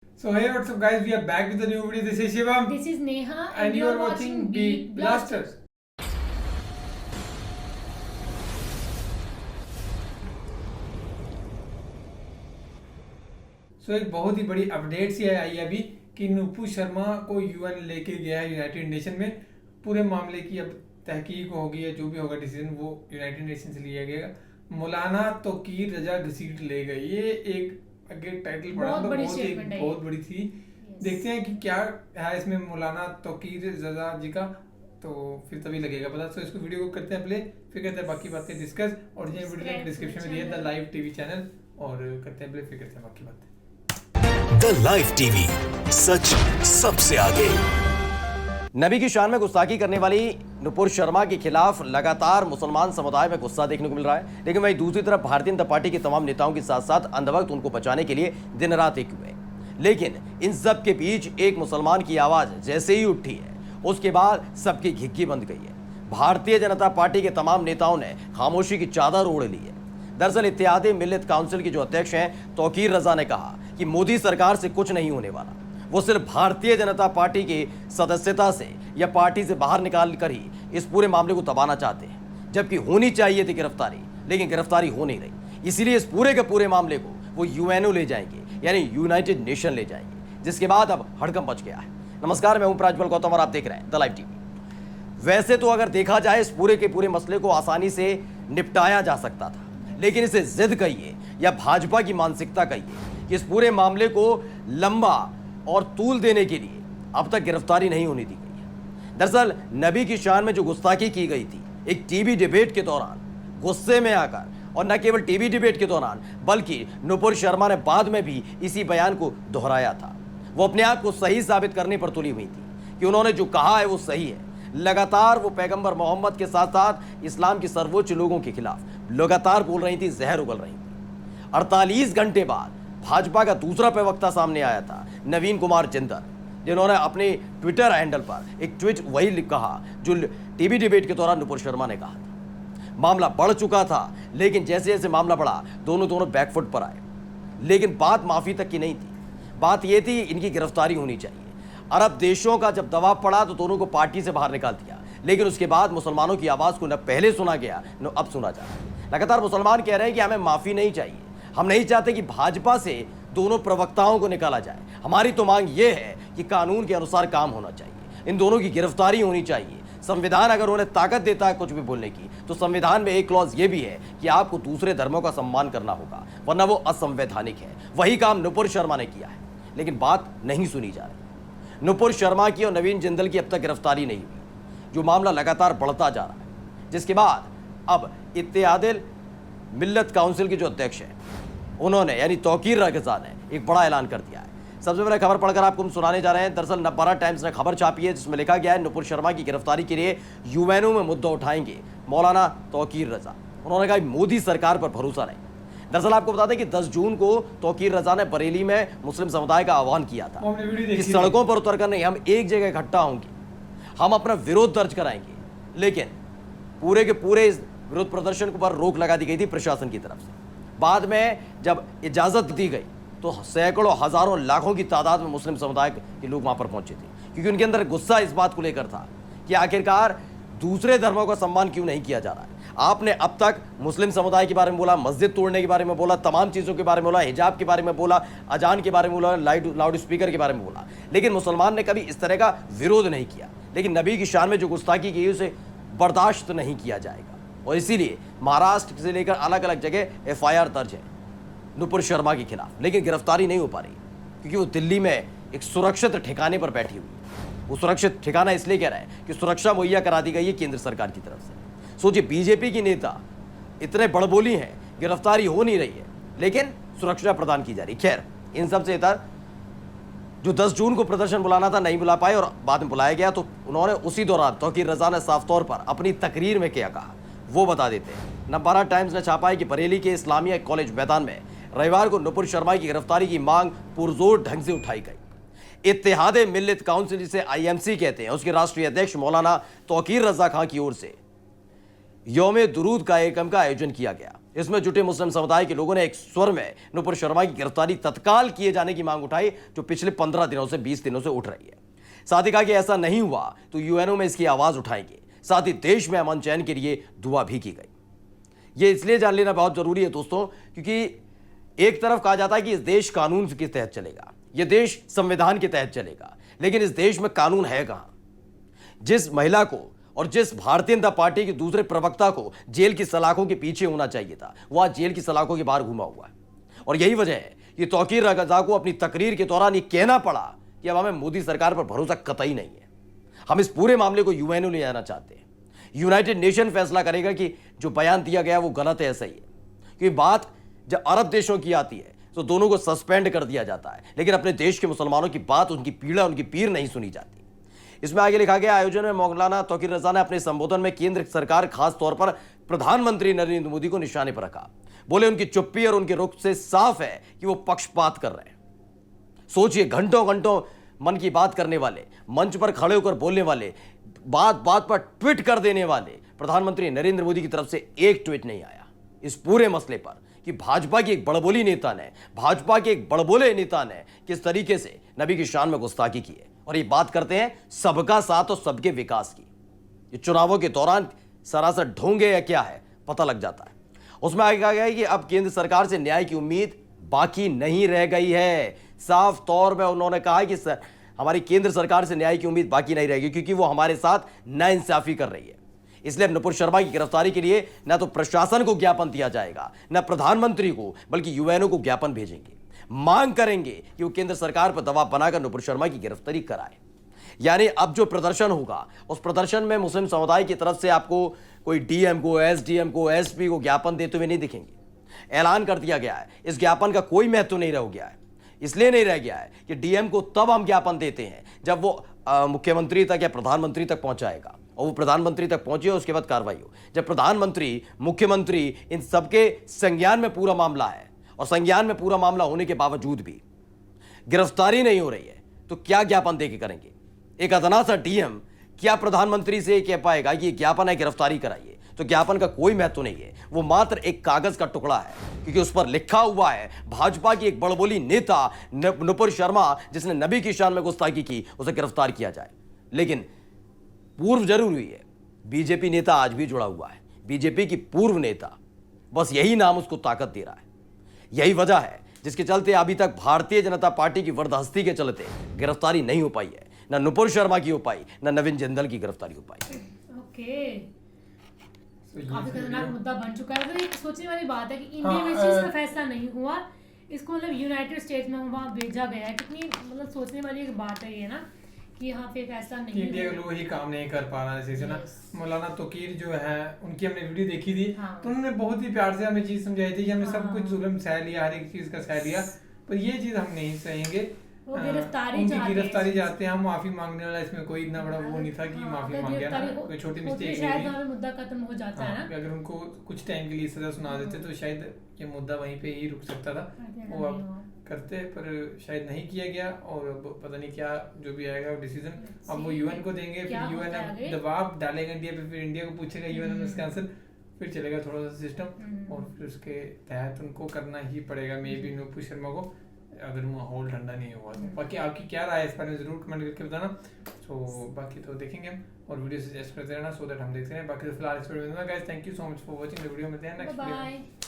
So hey, what's up guys? We are back with a new video. This is Shivam. This is Neha and you are watching Beat Blasters. एक बहुत ही बड़ी update सी आई है अभी कि नुपुर शर्मा को UN लेके गया है यूनाइटेड नेशन में। पूरे मामले की अब तहकीक होगी या जो भी होगा डिसीजन वो यूनाइटेड नेशन से लिया गया। मौलाना तौकीर रजा घसीट ले गए, ये एक आगे टाइटल पड़ा तो बहुत बड़ी थी। देखते हैं कि क्या है इसमें मौलाना तौकीर रजा जी का, तो फिर तभी लगेगा पता। तो इसको वीडियो को करते हैं प्ले, फिर करते हैं बाकी बातें डिस्कस। और ये वीडियो लिंक डिस्क्रिप्शन में दिया है, द लाइव टीवी चैनल, और करते हैं प्ले, फिर करते हैं बाकी बातें। द लाइव टीवी, सच सबसे आगे। नबी की शान में गुस्ताखी करने वाली नुपुर शर्मा के खिलाफ लगातार मुसलमान समुदाय में गुस्सा देखने को मिल रहा है, लेकिन वहीं दूसरी तरफ भारतीय जनता पार्टी के तमाम नेताओं के साथ साथ अंधभक्त उनको बचाने के लिए दिन रात एक हुए। लेकिन इन सब के बीच एक मुसलमान की आवाज जैसे ही उठी है, उसके बाद सबकी घिघी बंद गई है। भारतीय जनता पार्टी के तमाम नेताओं ने खामोशी की चादर ओढ़ ली है। दरअसल इत्तेहाद मिल्लत काउंसिल के जो अध्यक्ष हैं तौकीर रजा ने कहा कि मोदी सरकार से कुछ नहीं होने वाला, वो सिर्फ भारतीय जनता पार्टी की सदस्यता से या पार्टी से बाहर निकाल कर ही इस पूरे मामले को दबाना चाहते हैं, जबकि होनी चाहिए थी गिरफ्तारी, लेकिन गिरफ्तारी हो नहीं रही। इसीलिए इस पूरे के पूरे मामले को वो यूएनओ ले जाएंगे, यानी यूनाइटेड नेशन ले जाएंगे, जिसके बाद अब हड़कंप मच गया है। नमस्कार, मैं हूं प्राज्वल गौतम और आप देख रहे हैं द लाइव टीवी। वैसे तो अगर देखा जाए इस पूरे के पूरे मसले को आसानी से निपटाया जा सकता था, लेकिन इसे जिद कहिए या भाजपा की मानसिकता कहिए कि इस पूरे मामले को लंबा और तूल देने के लिए अब तक गिरफ्तारी नहीं होने दी गई है। दरअसल नबी की शान में जो गुस्ताखी की गई थी एक टीवी डिबेट के दौरान, गुस्से में आकर, और न केवल टीवी डिबेट के दौरान बल्कि नुपुर शर्मा ने बाद में भी इसी बयान को दोहराया था। वो अपने आप को सही साबित करने पर तुली हुई थी कि उन्होंने जो कहा है वो सही है। लगातार वो पैगंबर मोहम्मद के साथ साथ इस्लाम के सर्वोच्च लोगों के खिलाफ लगातार बोल रही थी, जहर उगल रही थी। 48 घंटे बाद भाजपा का दूसरा प्रवक्ता सामने आया था, नवीन कुमार जिंदल, जिन्होंने अपने ट्विटर हैंडल पर एक ट्वीट वही कहा जो टीवी डिबेट के दौरान नुपुर शर्मा ने कहा था। मामला बढ़ चुका था, लेकिन जैसे जैसे मामला बढ़ा दोनों बैकफुट पर आए। लेकिन बात माफी तक की नहीं थी, बात यह थी इनकी गिरफ्तारी होनी चाहिए। अरब देशों का जब दबाव पड़ा तो दोनों को पार्टी से बाहर निकाल दिया, लेकिन उसके बाद मुसलमानों की आवाज को न पहले सुना गया न अब सुना जा रहा। लगातार मुसलमान कह रहे हैं कि हमें माफी नहीं चाहिए, हम नहीं चाहते कि भाजपा से दोनों प्रवक्ताओं को निकाला जाए। हमारी तो मांग यह है कि कानून के अनुसार काम होना चाहिए, इन दोनों की गिरफ्तारी होनी चाहिए। संविधान अगर उन्हें ताकत देता है कुछ भी बोलने की, तो संविधान में एक क्लॉज ये भी है कि आपको दूसरे धर्मों का सम्मान करना होगा, वरना वो असंवैधानिक है। वही काम नुपुर शर्मा ने किया है, लेकिन बात नहीं सुनी जा रही। नुपुर शर्मा की और नवीन जिंदल की अब तक गिरफ्तारी नहीं हुई, जो मामला लगातार बढ़ता जा रहा है, जिसके बाद अब इत्तेहाद मिल्लत काउंसिल के जो अध्यक्ष हैं उन्होंने यानी तौकीर रजा ने एक बड़ा ऐलान कर दिया है। सबसे पहले खबर पढ़कर आपको हम सुनाने जा रहे हैं। दरअसल नवभारत टाइम्स ने खबर छापी है जिसमें लिखा गया है नुपुर शर्मा की गिरफ्तारी के लिए यूएनओ में मुद्दा उठाएंगे मौलाना तौकीर रजा। उन्होंने कहा मोदी सरकार पर भरोसा नहीं। दरअसल आपको बता दें कि 10 जून को तौकीर रजा ने बरेली में मुस्लिम समुदाय का आह्वान किया था कि सड़कों पर उतरकर नहीं, हम एक जगह इकट्ठा होंगे, हम अपना विरोध दर्ज कराएंगे। लेकिन पूरे के पूरे इस विरोध प्रदर्शन पर रोक लगा दी गई थी प्रशासन की तरफ से। बाद में जब इजाजत दी गई तो सैकड़ों, हजारों, लाखों की तादाद में मुस्लिम समुदाय के लोग वहां पर पहुंचे थे, क्योंकि उनके अंदर गुस्सा इस बात को लेकर था कि आखिरकार दूसरे धर्मों का सम्मान क्यों नहीं किया जा रहा है। आपने अब तक मुस्लिम समुदाय के बारे में बोला, मस्जिद तोड़ने के बारे में बोला, तमाम चीज़ों के बारे में बोला, हिजाब के बारे में बोला, अजान के बारे में बोला, लाउड स्पीकर के बारे में बोला, लेकिन मुसलमान ने कभी इस तरह का विरोध नहीं किया। लेकिन नबी की शान में जो गुस्ताखी की उसे बर्दाश्त नहीं किया जाएगा, और इसीलिए महाराष्ट्र से लेकर अलग अलग जगह FIR दर्ज है नुपुर शर्मा के खिलाफ, लेकिन गिरफ्तारी नहीं हो पा रही क्योंकि वो दिल्ली में एक सुरक्षित ठिकाने पर बैठी हुई है। वो सुरक्षित ठिकाना इसलिए कह रहा है कि सुरक्षा मुहैया करा दी गई है केंद्र सरकार की तरफ से। सोचिए, बीजेपी की नेता इतने बड़बोली हैं, गिरफ्तारी हो नहीं रही है, लेकिन सुरक्षा प्रदान की जा रही। खैर, इन सबसे इतर जो 10 जून को प्रदर्शन बुलाना था नहीं बुला पाए और बाद में बुलाया गया, तो उन्होंने उसी दौरान तौकीर रजा ने साफ तौर पर अपनी तकरीर में क्या कहा वो बता देते हैं। नवभारत टाइम्स ने छापा है कि बरेली के इस्लामिया कॉलेज मैदान में रविवार को नुपुर शर्मा की गिरफ्तारी की मांग पुरजोर ढंग से उठाई गई। इत्तेहाद मिल्लत काउंसिल, जिसे IMC कहते हैं, उसके राष्ट्रीय अध्यक्ष मौलाना तौकीर रजा खां की ओर से यौम दुरूद कार्यक्रम का आयोजन किया गया। इसमें जुटे मुस्लिम समुदाय के लोगों ने एक स्वर में नुपुर शर्मा की गिरफ्तारी तत्काल किए जाने की मांग उठाई, जो पिछले 15 दिनों से 20 दिनों से उठ रही है। साथ ही कहा कि ऐसा नहीं हुआ तो यूएनओ में इसकी आवाज उठाएंगे। साथ ही देश में अमन चैन के लिए दुआ भी की गई। ये इसलिए जान लेना बहुत जरूरी है दोस्तों, क्योंकि एक तरफ कहा जाता है कि इस देश कानून के तहत चलेगा, यह देश संविधान के तहत चलेगा, लेकिन इस देश में कानून है कहां? जिस महिला को और जिस भारतीय जनता पार्टी के दूसरे प्रवक्ता को जेल की सलाखों के पीछे होना चाहिए था, वह जेल की सलाखों के बाहर घुमा हुआ है। और यही वजह है कि तौकीर रजा को अपनी तकरीर के दौरान ये कहना पड़ा कि अब हमें मोदी सरकार पर भरोसा कतई नहीं है। हम इस पूरे मामले को यूएनओ ले जाना चाहते हैं। यूनाइटेड नेशन फैसला करेगा कि जो बयान दिया गया वो गलत है, सही है। क्योंकि बात जब अरब देशों की आती है तो दोनों को सस्पेंड कर दिया जाता है, लेकिन अपने देश के मुसलमानों की बात, उनकी पीड़ा, उनकी पीर नहीं सुनी जाती। इसमें आगे लिखा गया, आयोजन में मौलाना तौकीर रजा ने अपने संबोधन में केंद्र सरकार, खास तौर पर प्रधानमंत्री नरेंद्र मोदी को निशाने पर रखा। बोले उनकी चुप्पी और उनके रुख से साफ है कि वो पक्षपात कर रहे हैं। सोचिए, घंटों घंटों मन की बात करने वाले, मंच पर खड़े होकर बोलने वाले, बात बात पर ट्वीट कर देने वाले प्रधानमंत्री नरेंद्र मोदी की तरफ से एक ट्वीट नहीं आया इस पूरे मसले पर कि भाजपा की एक बड़बोली नेता ने, भाजपा के एक बड़बोले नेता ने किस तरीके से नबी की शान में गुस्ताखी की है। और ये बात करते हैं सबका साथ और सबके विकास की। ये चुनावों के दौरान सरासर ढोंगे या क्या है पता लग जाता है। उसमें आगे कहा गया है कि अब केंद्र सरकार से न्याय की उम्मीद बाकी नहीं रह गई है। साफ तौर में उन्होंने कहा कि हमारी केंद्र सरकार से न्याय की उम्मीद बाकी नहीं रहेगी, क्योंकि वो हमारे साथ नाइंसाफी कर रही है। इसलिए अब नुपुर शर्मा की गिरफ्तारी के लिए न तो प्रशासन को ज्ञापन दिया जाएगा, न प्रधानमंत्री को, बल्कि यूएनओ को ज्ञापन भेजेंगे। मांग करेंगे कि वो केंद्र सरकार पर दबाव बनाकर नुपुर शर्मा की गिरफ्तारी कराए। यानी अब जो प्रदर्शन होगा, उस प्रदर्शन में मुस्लिम समुदाय की तरफ से आपको कोई डीएम को, एसडीएम को, एसपी को ज्ञापन देते हुए नहीं दिखेंगे। ऐलान कर दिया गया है, इस ज्ञापन का कोई महत्व नहीं रह गया है। इसलिए नहीं रह गया है कि डीएम को तब हम ज्ञापन देते हैं जब वो मुख्यमंत्री तक या प्रधानमंत्री तक पहुंचाएगा, और वो प्रधानमंत्री तक पहुंचे और उसके बाद कार्रवाई हो। जब प्रधानमंत्री, मुख्यमंत्री, इन सबके संज्ञान में पूरा मामला है, और संज्ञान में पूरा मामला होने के बावजूद भी गिरफ्तारी नहीं हो रही है, तो क्या ज्ञापन देके करेंगे? एक अदना सा डीएम क्या प्रधानमंत्री से कह पाएगा कि ज्ञापन है, गिरफ्तारी कराइए? तो ज्ञापन का कोई महत्व नहीं है, वो मात्र एक कागज का टुकड़ा है, क्योंकि उस पर लिखा हुआ है भाजपा की एक बड़बोली नेता नुपुर शर्मा, जिसने नबी की शान में गुस्ताखी की, उसे गिरफ्तार किया जाए। लेकिन पूर्व जरूर हुई है, बीजेपी नेता आज भी जुड़ा हुआ है, बीजेपी की पूर्व नेता, बस यही नाम उसको ताकत दे रहा है। यही वजह है जिसके चलते अभी तक भारतीय जनता पार्टी की वर्दहस्ती के चलते गिरफ्तारी नहीं हो पाई है। न नुपुर शर्मा की हो पाई, न नवीन जिंदल की गिरफ्तारी हो पाई। ओके, तो काफी खतरनाक मुद्दा बन चुका है। तो एक सोचने वाली बात है कि इंडिया हाँ, में इस चीज का फैसला नहीं हुआ, इसको मतलब यूनाइटेड स्टेट्स में वहाँ भेजा गया है। कितनी मतलब सोचने वाली एक बात है ये ना, कि यहाँ पे फैसला नहीं इंडिया के हुआ। लोग ही काम नहीं कर पा रहा है ना। Yes. मौलाना तौकीर जो है, उनकी हमने वीडियो देखी थी, हाँ। तो उन्होंने बहुत ही प्यार से हमें चीज समझाई थी कि हमने सब हाँ। कुछ जुल्म सह लिया, हर एक चीज का सह लिया, पर ये चीज हम नहीं सहेंगे। वो गिरफ्तारी उनकी चाहते हैं। गिरफ्तारी चाहते हैं, हम माफी मांगने वाला, इसमें कोई इतना बड़ा वो नहीं था कि हाँ, माफी अगर मांग गया ना, गिरफ्तारी कोई छोटी होती मिस्टेक शायद नहीं वहाँ थी। पे मुद्दा खत्म हो जाता है हाँ, ना। अगर उनको कुछ टाइम के लिए सजा सुना देते तो शायद ये मुद्दा वहीं पे ही रुक सकता था। वो अब करते, पर शायद नहीं किया गया, और अब पता नहीं क्या जो भी आएगा डिसीजन अब वो यूएन को देंगे, क्या फिर यूएन होता है आगे? दबाव डालेगा इंडिया पे, फिर इंडिया को पूछेगा यूएन में इसका आंसर, फिर चलेगा थोड़ा सा सिस्टम, और फिर उसके तहत उनको करना ही पड़ेगा मे बी नुपुर शर्मा को, अगर माहौल ठंडा नहीं हुआ तो। बाकी आपकी क्या राय है इस बारे में जरूर कमेंट करके बताना। तो बाकी तो देखेंगे हम, और वीडियो सजेस्ट करते रहना सो दैट हम देखते हैं। बाकी तो फिलहाल इस वीडियो में guys, thank you so much for watching the video. मिलते हैं नेक्स्ट वीडियो में। बाय।